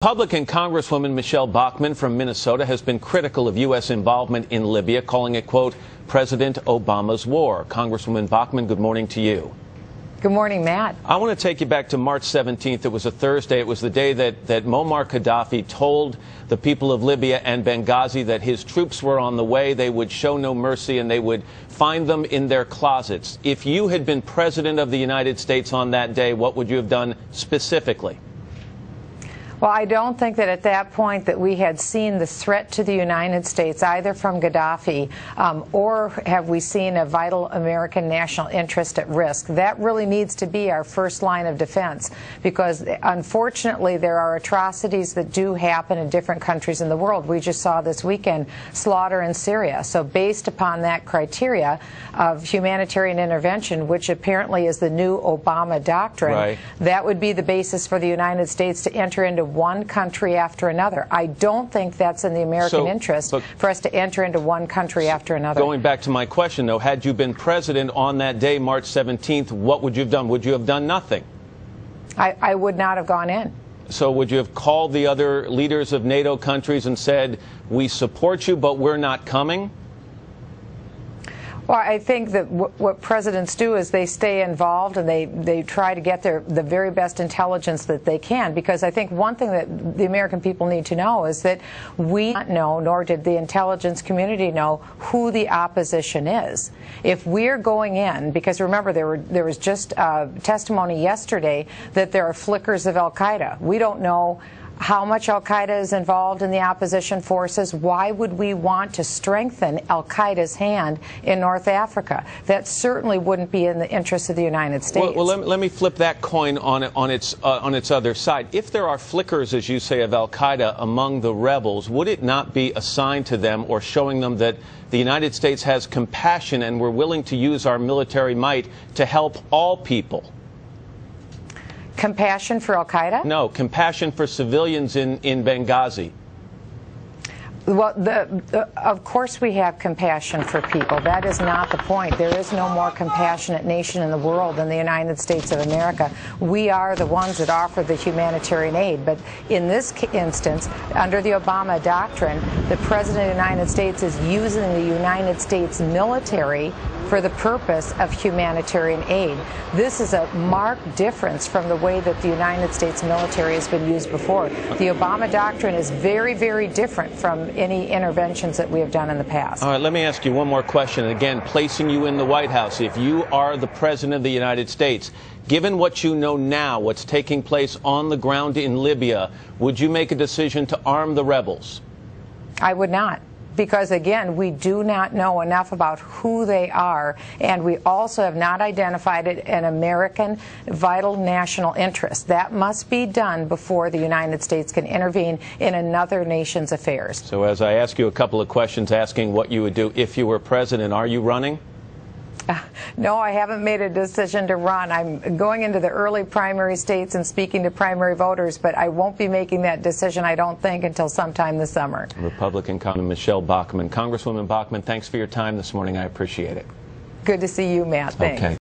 Republican Congresswoman Bachmann from Minnesota has been critical of U.S. involvement in Libya, calling it, quote, President Obama's war. Congresswoman Bachmann, good morning to you. Good morning, Matt. I want to take you back to March 17th. It was a Thursday. It was the day that Muammar Gaddafi told the people of Libya and Benghazi that his troops were on the way, they would show no mercy, and they would find them in their closets. If you had been President of the United States on that day, what would you have done specifically? Well, I don't think that at that point that we had seen the threat to the United States either from Gaddafi or have we seen a vital American national interest at risk. That really needs to be our first line of defense, because unfortunately there are atrocities that do happen in different countries in the world. We just saw this weekend slaughter in Syria. So based upon that criteria of humanitarian intervention, which apparently is the new Obama doctrine, right, that would be the basis for the United States to enter into one country after another. I don't think that's in the American interest for us to enter into one country after another. Going back to my question, though, had you been president on that day, March 17th, what would you have done? Would you have done nothing? I would not have gone in. So would you have called the other leaders of NATO countries and said, we support you, but we're not coming? Well, I think that what presidents do is they stay involved and they try to get the very best intelligence that they can, because I think one thing that the American people need to know is that we don't know, nor did the intelligence community know, who the opposition is. If we're going in, because remember there was just testimony yesterday that there are flickers of al-Qaeda. We don't know how much al-Qaeda is involved in the opposition forces. Why would we want to strengthen al-Qaeda's hand in North Africa? That certainly wouldn't be in the interest of the United States. Well, let me flip that coin on its other side. If there are flickers, as you say, of al-Qaeda among the rebels, would it not be a sign to them, or showing them that the United States has compassion and we're willing to use our military might to help all people? Compassion for al-Qaeda? No, compassion for civilians in Benghazi. Well, of course we have compassion for people. That is not the point. There is no more compassionate nation in the world than the United States of America. We are the ones that offer the humanitarian aid. But in this instance, under the Obama doctrine, the President of the United States is using the United States military for the purpose of humanitarian aid. This is a marked difference from the way that the United States military has been used before. The Obama doctrine is very, very different from any interventions that we have done in the past. All right, let me ask you one more question. Again, placing you in the White House, if you are the President of the United States, given what you know now, what's taking place on the ground in Libya, would you make a decision to arm the rebels? I would not. Because, again, we do not know enough about who they are, and we also have not identified an American vital national interest. That must be done before the United States can intervene in another nation's affairs. So as I ask you a couple of questions asking what you would do if you were president, are you running? No, I haven't made a decision to run. I'm going into the early primary states and speaking to primary voters, but I won't be making that decision, I don't think, until sometime this summer. Republican Congresswoman Bachmann. Congresswoman Bachmann, thanks for your time this morning. I appreciate it. Good to see you, Matt. Thanks. Okay.